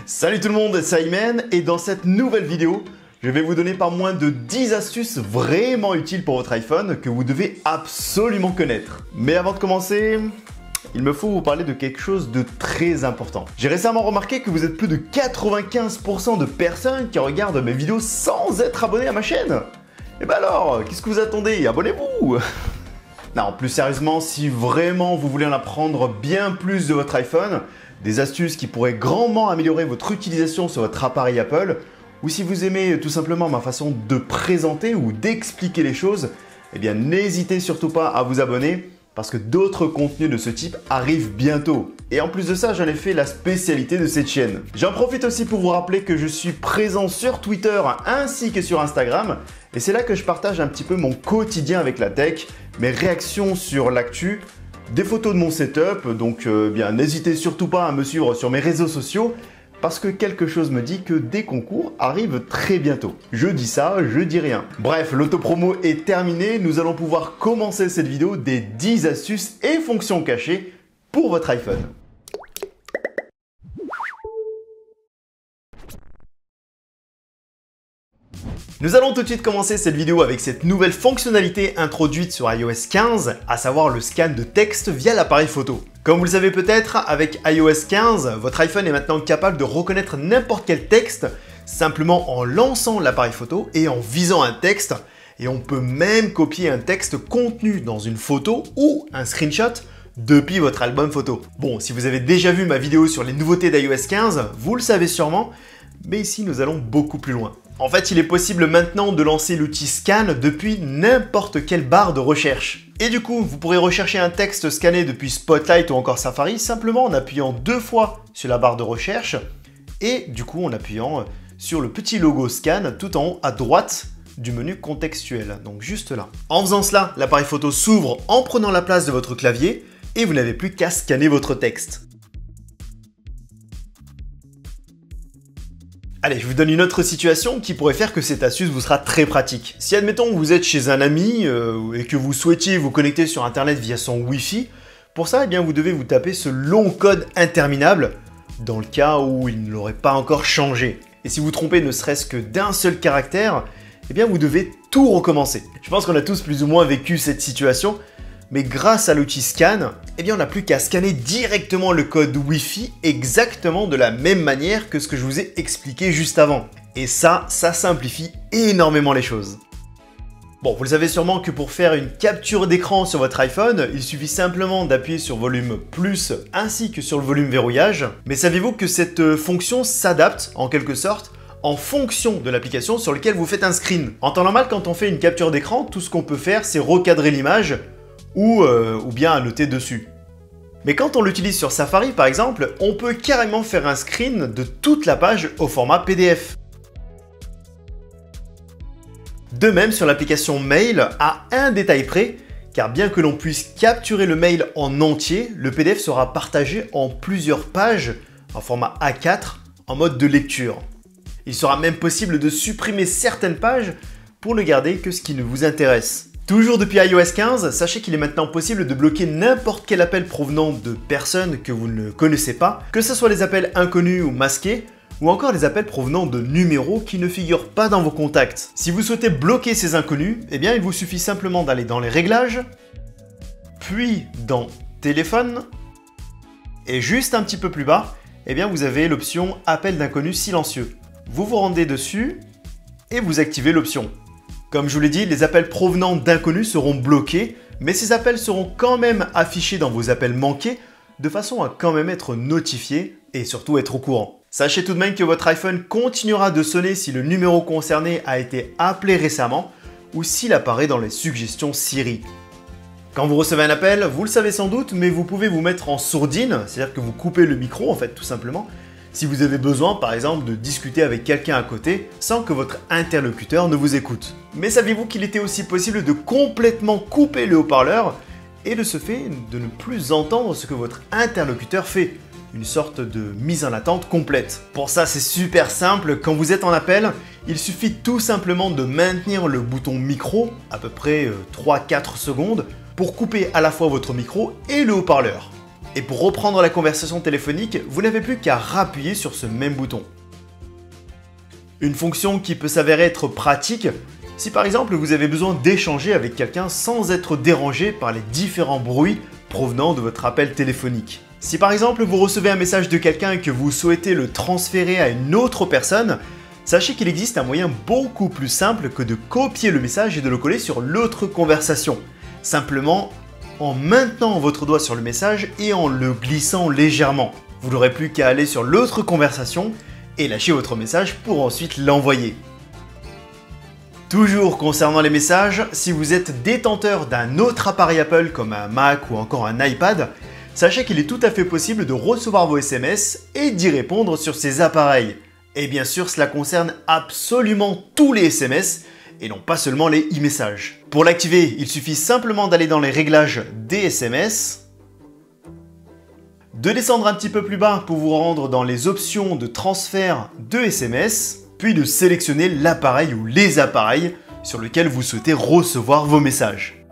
Salut tout le monde, c'est Ayman et dans cette nouvelle vidéo, je vais vous donner pas moins de 10 astuces vraiment utiles pour votre iPhone que vous devez absolument connaître. Mais avant de commencer, il me faut vous parler de quelque chose de très important. J'ai récemment remarqué que vous êtes plus de 95% de personnes qui regardent mes vidéos sans être abonnés à ma chaîne. Et ben alors, qu'est-ce que vous attendez? Abonnez-vous! Non, plus sérieusement, si vraiment vous voulez en apprendre bien plus de votre iPhone, des astuces qui pourraient grandement améliorer votre utilisation sur votre appareil Apple, ou si vous aimez tout simplement ma façon de présenter ou d'expliquer les choses, eh bien n'hésitez surtout pas à vous abonner parce que d'autres contenus de ce type arrivent bientôt. Et en plus de ça, j'en ai fait la spécialité de cette chaîne. J'en profite aussi pour vous rappeler que je suis présent sur Twitter ainsi que sur Instagram. Et c'est là que je partage un petit peu mon quotidien avec la tech, mes réactions sur l'actu, des photos de mon setup. Donc bien n'hésitez surtout pas à me suivre sur mes réseaux sociaux parce que quelque chose me dit que des concours arrivent très bientôt. Je dis ça, je dis rien. Bref, l'autopromo est terminée. Nous allons pouvoir commencer cette vidéo des 10 astuces et fonctions cachées pour votre iPhone. Nous allons tout de suite commencer cette vidéo avec cette nouvelle fonctionnalité introduite sur iOS 15, à savoir le scan de texte via l'appareil photo. Comme vous le savez peut-être, avec iOS 15, votre iPhone est maintenant capable de reconnaître n'importe quel texte simplement en lançant l'appareil photo et en visant un texte. Et on peut même copier un texte contenu dans une photo ou un screenshot depuis votre album photo. Bon, si vous avez déjà vu ma vidéo sur les nouveautés d'iOS 15, vous le savez sûrement, mais ici nous allons beaucoup plus loin. En fait, il est possible maintenant de lancer l'outil Scan depuis n'importe quelle barre de recherche. Et du coup, vous pourrez rechercher un texte scanné depuis Spotlight ou encore Safari simplement en appuyant 2 fois sur la barre de recherche et du coup en appuyant sur le petit logo Scan tout en haut à droite du menu contextuel, donc juste là. En faisant cela, l'appareil photo s'ouvre en prenant la place de votre clavier et vous n'avez plus qu'à scanner votre texte. Allez, je vous donne une autre situation qui pourrait faire que cette astuce vous sera très pratique. Si admettons vous êtes chez un ami et que vous souhaitiez vous connecter sur internet via son Wi-Fi, pour ça, eh bien, vous devez vous taper ce long code interminable dans le cas où il ne l'aurait pas encore changé. Et si vous trompez ne serait-ce que d'un seul caractère, eh bien, vous devez tout recommencer. Je pense qu'on a tous plus ou moins vécu cette situation, mais grâce à l'outil Scan, eh bien, on n'a plus qu'à scanner directement le code Wi-Fi exactement de la même manière que ce que je vous ai expliqué juste avant. Et ça simplifie énormément les choses. Bon, vous le savez sûrement que pour faire une capture d'écran sur votre iPhone, il suffit simplement d'appuyer sur volume plus ainsi que sur le volume verrouillage. Mais savez-vous que cette fonction s'adapte en quelque sorte en fonction de l'application sur laquelle vous faites un screen. En temps normal, quand on fait une capture d'écran, tout ce qu'on peut faire, c'est recadrer l'image ou bien annoter dessus. Mais quand on l'utilise sur Safari par exemple, on peut carrément faire un screen de toute la page au format PDF. De même sur l'application Mail à un détail près, car bien que l'on puisse capturer le mail en entier, le PDF sera partagé en plusieurs pages en format A4 en mode de lecture. Il sera même possible de supprimer certaines pages pour ne garder que ce qui ne vous intéresse. Toujours depuis iOS 15, sachez qu'il est maintenant possible de bloquer n'importe quel appel provenant de personnes que vous ne connaissez pas, que ce soit les appels inconnus ou masqués, ou encore les appels provenant de numéros qui ne figurent pas dans vos contacts. Si vous souhaitez bloquer ces inconnus, eh bien il vous suffit simplement d'aller dans les réglages, puis dans Téléphone, et juste un petit peu plus bas, eh bien vous avez l'option Appel d'inconnus silencieux. Vous vous rendez dessus et vous activez l'option. Comme je vous l'ai dit, les appels provenant d'inconnus seront bloqués, mais ces appels seront quand même affichés dans vos appels manqués de façon à quand même être notifiés et surtout être au courant. Sachez tout de même que votre iPhone continuera de sonner si le numéro concerné a été appelé récemment ou s'il apparaît dans les suggestions Siri. Quand vous recevez un appel, vous le savez sans doute, mais vous pouvez vous mettre en sourdine, c'est-à-dire que vous coupez le micro en fait tout simplement, si vous avez besoin par exemple de discuter avec quelqu'un à côté sans que votre interlocuteur ne vous écoute. Mais saviez-vous qu'il était aussi possible de complètement couper le haut-parleur et de ce fait de ne plus entendre ce que votre interlocuteur fait? Une sorte de mise en attente complète. Pour ça, c'est super simple. Quand vous êtes en appel, il suffit tout simplement de maintenir le bouton micro à peu près 3-4 secondes pour couper à la fois votre micro et le haut-parleur. Et pour reprendre la conversation téléphonique, vous n'avez plus qu'à rappuyer sur ce même bouton. Une fonction qui peut s'avérer être pratique si par exemple vous avez besoin d'échanger avec quelqu'un sans être dérangé par les différents bruits provenant de votre appel téléphonique. Si par exemple vous recevez un message de quelqu'un et que vous souhaitez le transférer à une autre personne, sachez qu'il existe un moyen beaucoup plus simple que de copier le message et de le coller sur l'autre conversation. Simplement en maintenant votre doigt sur le message et en le glissant légèrement. Vous n'aurez plus qu'à aller sur l'autre conversation et lâcher votre message pour ensuite l'envoyer. Toujours concernant les messages, si vous êtes détenteur d'un autre appareil Apple comme un Mac ou encore un iPad, sachez qu'il est tout à fait possible de recevoir vos SMS et d'y répondre sur ces appareils. Et bien sûr, cela concerne absolument tous les SMS et non pas seulement les e-messages. Pour l'activer, il suffit simplement d'aller dans les réglages des SMS, de descendre un petit peu plus bas pour vous rendre dans les options de transfert de SMS, puis de sélectionner l'appareil ou les appareils sur lesquels vous souhaitez recevoir vos messages.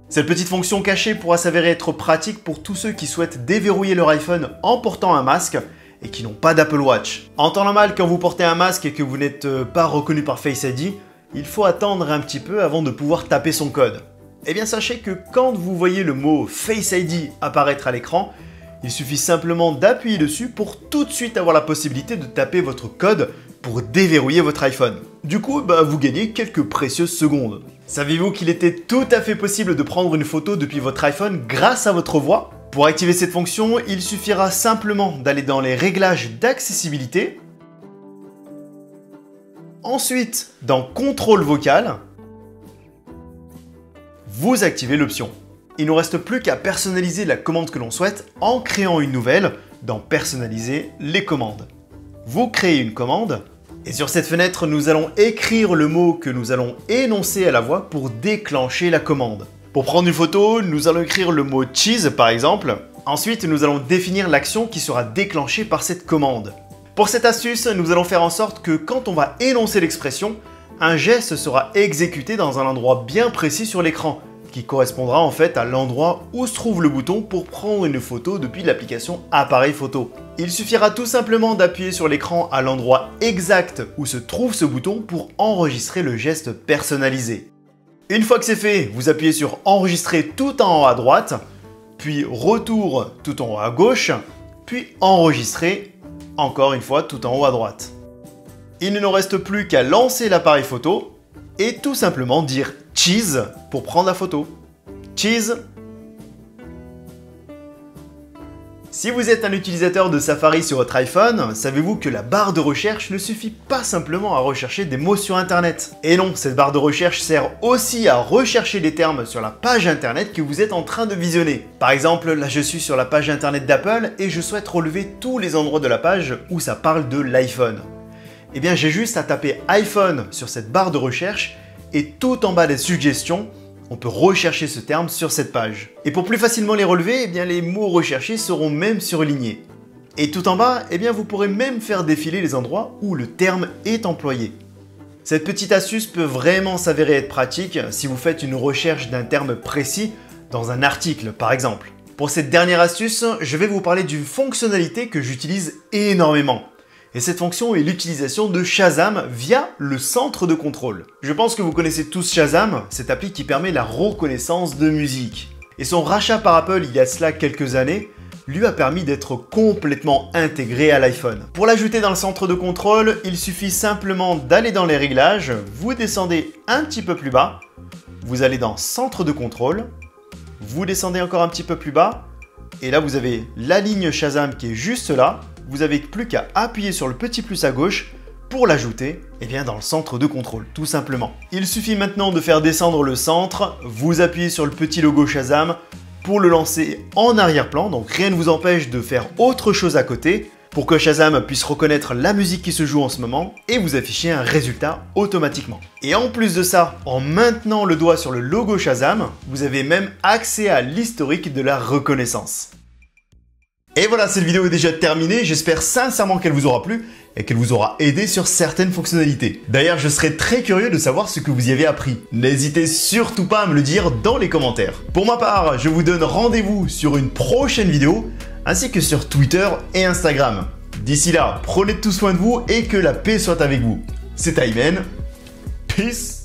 Cette petite fonction cachée pourra s'avérer être pratique pour tous ceux qui souhaitent déverrouiller leur iPhone en portant un masque et qui n'ont pas d'Apple Watch. En temps normal, quand vous portez un masque et que vous n'êtes pas reconnu par Face ID, il faut attendre un petit peu avant de pouvoir taper son code. Eh bien sachez que quand vous voyez le mot Face ID apparaître à l'écran, il suffit simplement d'appuyer dessus pour tout de suite avoir la possibilité de taper votre code pour déverrouiller votre iPhone. Du coup, vous gagnez quelques précieuses secondes. Saviez-vous qu'il était tout à fait possible de prendre une photo depuis votre iPhone grâce à votre voix ? Pour activer cette fonction, il suffira simplement d'aller dans les réglages d'accessibilité. Ensuite, dans Contrôle vocal, vous activez l'option. Il ne nous reste plus qu'à personnaliser la commande que l'on souhaite en créant une nouvelle dans Personnaliser les commandes. Vous créez une commande et sur cette fenêtre, nous allons écrire le mot que nous allons énoncer à la voix pour déclencher la commande. Pour prendre une photo, nous allons écrire le mot cheese par exemple. Ensuite, nous allons définir l'action qui sera déclenchée par cette commande. Pour cette astuce, nous allons faire en sorte que quand on va énoncer l'expression, un geste sera exécuté dans un endroit bien précis sur l'écran, qui correspondra en fait à l'endroit où se trouve le bouton pour prendre une photo depuis l'application Appareil photo. Il suffira tout simplement d'appuyer sur l'écran à l'endroit exact où se trouve ce bouton pour enregistrer le geste personnalisé. Une fois que c'est fait, vous appuyez sur Enregistrer tout en haut à droite, puis Retour tout en haut à gauche, puis Enregistrer encore une fois tout en haut à droite. Il ne nous reste plus qu'à lancer l'appareil photo et tout simplement dire cheese pour prendre la photo. Cheese. Si vous êtes un utilisateur de Safari sur votre iPhone, savez-vous que la barre de recherche ne suffit pas simplement à rechercher des mots sur Internet. Et non, cette barre de recherche sert aussi à rechercher des termes sur la page Internet que vous êtes en train de visionner. Par exemple, là je suis sur la page Internet d'Apple et je souhaite relever tous les endroits de la page où ça parle de l'iPhone. Eh bien j'ai juste à taper iPhone sur cette barre de recherche et tout en bas des suggestions, on peut rechercher ce terme sur cette page. Et pour plus facilement les relever, eh bien les mots recherchés seront même surlignés. Et tout en bas, eh bien vous pourrez même faire défiler les endroits où le terme est employé. Cette petite astuce peut vraiment s'avérer être pratique si vous faites une recherche d'un terme précis dans un article par exemple. Pour cette dernière astuce, je vais vous parler d'une fonctionnalité que j'utilise énormément. Et cette fonction est l'utilisation de Shazam via le centre de contrôle. Je pense que vous connaissez tous Shazam, cette appli qui permet la reconnaissance de musique. Et son rachat par Apple il y a cela quelques années lui a permis d'être complètement intégré à l'iPhone. Pour l'ajouter dans le centre de contrôle, il suffit simplement d'aller dans les réglages, vous descendez un petit peu plus bas, vous allez dans centre de contrôle, vous descendez encore un petit peu plus bas, et là vous avez la ligne Shazam qui est juste là. Vous n'avez plus qu'à appuyer sur le petit plus à gauche pour l'ajouter dans le centre de contrôle, tout simplement. Il suffit maintenant de faire descendre le centre, vous appuyez sur le petit logo Shazam pour le lancer en arrière-plan, donc rien ne vous empêche de faire autre chose à côté pour que Shazam puisse reconnaître la musique qui se joue en ce moment et vous afficher un résultat automatiquement. Et en plus de ça, en maintenant le doigt sur le logo Shazam, vous avez même accès à l'historique de la reconnaissance. Et voilà, cette vidéo est déjà terminée. J'espère sincèrement qu'elle vous aura plu et qu'elle vous aura aidé sur certaines fonctionnalités. D'ailleurs, je serais très curieux de savoir ce que vous y avez appris. N'hésitez surtout pas à me le dire dans les commentaires. Pour ma part, je vous donne rendez-vous sur une prochaine vidéo, ainsi que sur Twitter et Instagram. D'ici là, prenez tout soin de vous et que la paix soit avec vous. C'est Ayman. Peace.